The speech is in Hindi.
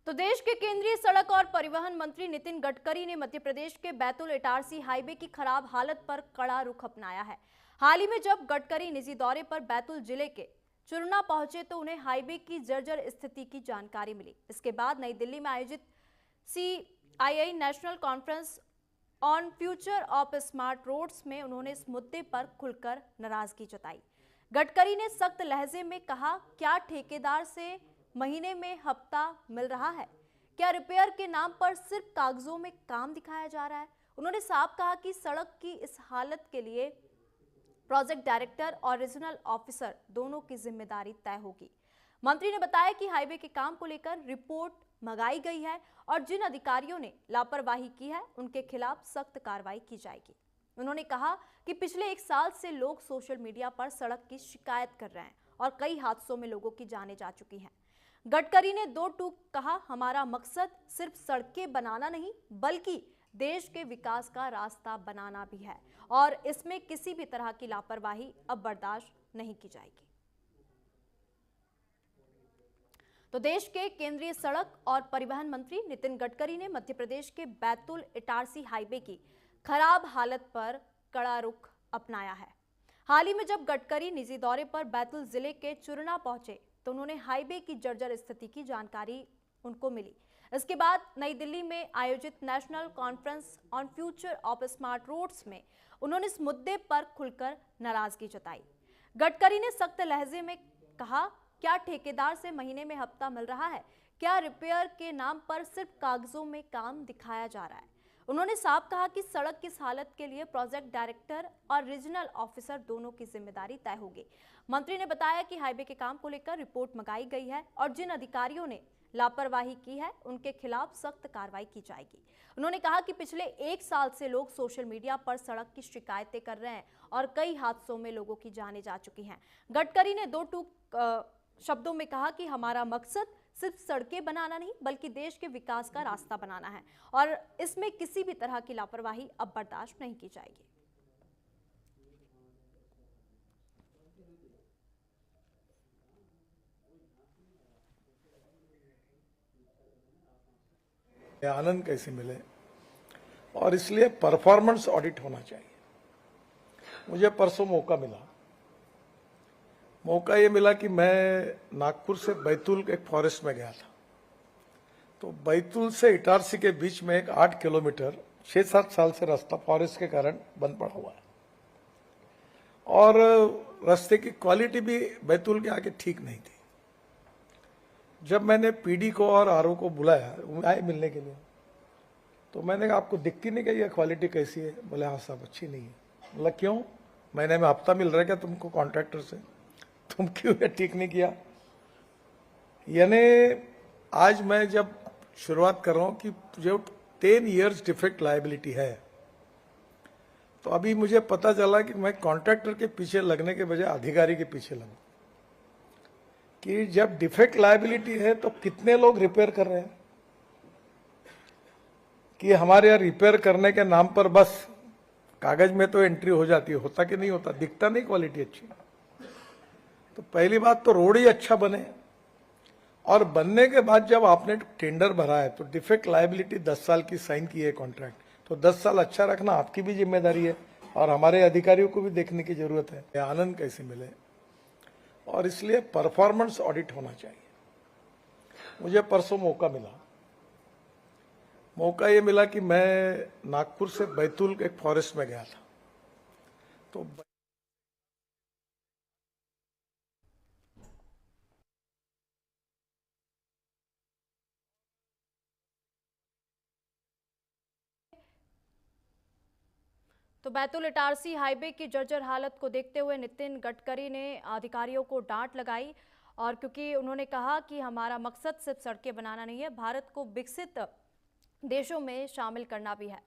तो देश के केंद्रीय सड़क और परिवहन मंत्री नितिन गडकरी ने मध्य प्रदेश के बैतूल इटारसी हाईवे की खराब हालत पर कड़ा रुख अपनाया है। हाल ही में जब गडकरी निजी दौरे पर बैतूल जिले के चुरना पहुंचे तो उन्हें हाईवे की जर्जर स्थिति की जानकारी मिली। इसके बाद नई दिल्ली में आयोजित CII national conference on future of smart roads में उन्होंने इस मुद्दे पर खुलकर नाराजगी जताई। गडकरी ने सख्त लहजे में कहा, क्या ठेकेदार से महीने में हफ्ता मिल रहा है? क्या रिपेयर के नाम पर सिर्फ कागजों में काम दिखाया जा रहा है? उन्होंने साफ कहा कि सड़क की इस हालत के लिए प्रोजेक्ट डायरेक्टर और रीजनल ऑफिसर दोनों की जिम्मेदारी तय होगी। मंत्री ने बताया कि हाईवे के काम को लेकर रिपोर्ट मंगाई गई है और जिन अधिकारियों ने लापरवाही की है उनके खिलाफ सख्त कार्रवाई की जाएगी। उन्होंने कहा कि पिछले 1 साल से लोग सोशल मीडिया पर सड़क की शिकायत कर रहे हैं और कई हादसों में लोगों की जानें जा चुकी हैं। गडकरी ने दो टूक कहा, हमारा मकसद सिर्फ सड़कें बनाना नहीं बल्कि देश के विकास का रास्ता बनाना भी है और इसमें किसी भी तरह की लापरवाही अब बर्दाश्त नहीं की जाएगी। तो देश के केंद्रीय सड़क और परिवहन मंत्री नितिन गडकरी ने मध्य प्रदेश के बैतूल इटारसी हाईवे की खराब हालत पर कड़ा रुख अपनाया है। हाल ही में जब गडकरी निजी दौरे पर बैतूल जिले के चुरना पहुंचे तो उन्होंने हाईवे की जर्जर स्थिति की जानकारी उनको मिली। इसके बाद नई दिल्ली में आयोजित national conference on future of smart roads में उन्होंने इस मुद्दे पर खुलकर नाराजगी जताई। गडकरी ने सख्त लहजे में कहा, क्या ठेकेदार से महीने में हफ्ता मिल रहा है? क्या रिपेयर के नाम पर सिर्फ कागजों में काम दिखाया जा रहा है? उन्होंने साफ कहा कि सड़क की इस हालत के लिए प्रोजेक्ट डायरेक्टर और रीजनल ऑफिसर दोनों की जिम्मेदारी तय होगी। मंत्री ने बताया कि हाईवे के काम को लेकर रिपोर्ट मंगाई गई है और जिन अधिकारियों ने लापरवाही की है उनके खिलाफ सख्त कार्रवाई की जाएगी। उन्होंने कहा कि पिछले 1 साल से लोग सोशल मीडिया पर सड़क की शिकायतें कर रहे हैं और कई हादसों में लोगों की जानें जा चुकी हैं। गडकरी ने दो टूक शब्दों में कहा कि हमारा मकसद सिर्फ सड़कें बनाना नहीं बल्कि देश के विकास का रास्ता बनाना है और इसमें किसी भी तरह की लापरवाही अब बर्दाश्त नहीं की जाएगी। आनंद कैसे मिले और इसलिए परफॉर्मेंस ऑडिट होना चाहिए। मुझे परसों मौका ये मिला कि मैं नागपुर से बैतूल एक फॉरेस्ट में गया था। तो बैतूल से इटारसी के बीच में एक 8 किलोमीटर 6-7 साल से रास्ता फॉरेस्ट के कारण बंद पड़ा हुआ है और रास्ते की क्वालिटी भी बैतूल के आगे ठीक नहीं थी। जब मैंने PD को और RO को बुलाया आए मिलने के लिए तो मैंने कहा, आपको दिखती नहीं कि ये क्वालिटी कैसी है? बोले हाँ साहब, अच्छी नहीं है। बोला क्यों? महीने में हफ्ता मिल रहा है क्या तुमको कॉन्ट्रैक्टर से? तुम क्यों ये ठीक नहीं किया? यानी आज मैं जब शुरुआत कर रहा हूं कि जो 10 इयर्स डिफेक्ट लायबिलिटी है तो अभी मुझे पता चला कि मैं कॉन्ट्रैक्टर के पीछे लगने के बजाय अधिकारी के पीछे लगूं कि जब डिफेक्ट लायबिलिटी है तो कितने लोग रिपेयर कर रहे हैं कि हमारे यहाँ रिपेयर करने के नाम पर बस कागज में तो एंट्री हो जाती है, होता कि नहीं होता, दिखता नहीं क्वालिटी अच्छी। तो पहली बात तो रोड ही अच्छा बने और बनने के बाद जब आपने टेंडर भरा है तो डिफेक्ट लायबिलिटी 10 साल की साइन की है कॉन्ट्रैक्ट, तो 10 साल अच्छा रखना आपकी भी जिम्मेदारी है और हमारे अधिकारियों को भी देखने की जरूरत है। आनंद कैसे मिले और इसलिए परफॉर्मेंस ऑडिट होना चाहिए। मुझे परसों मौका ये मिला कि मैं नागपुर से बैतूल एक फॉरेस्ट में गया था। तो बैतूल इटारसी हाईवे की जर्जर हालत को देखते हुए नितिन गडकरी ने अधिकारियों को डांट लगाई और क्योंकि उन्होंने कहा कि हमारा मकसद सिर्फ सड़कें बनाना नहीं है, भारत को विकसित देशों में शामिल करना भी है।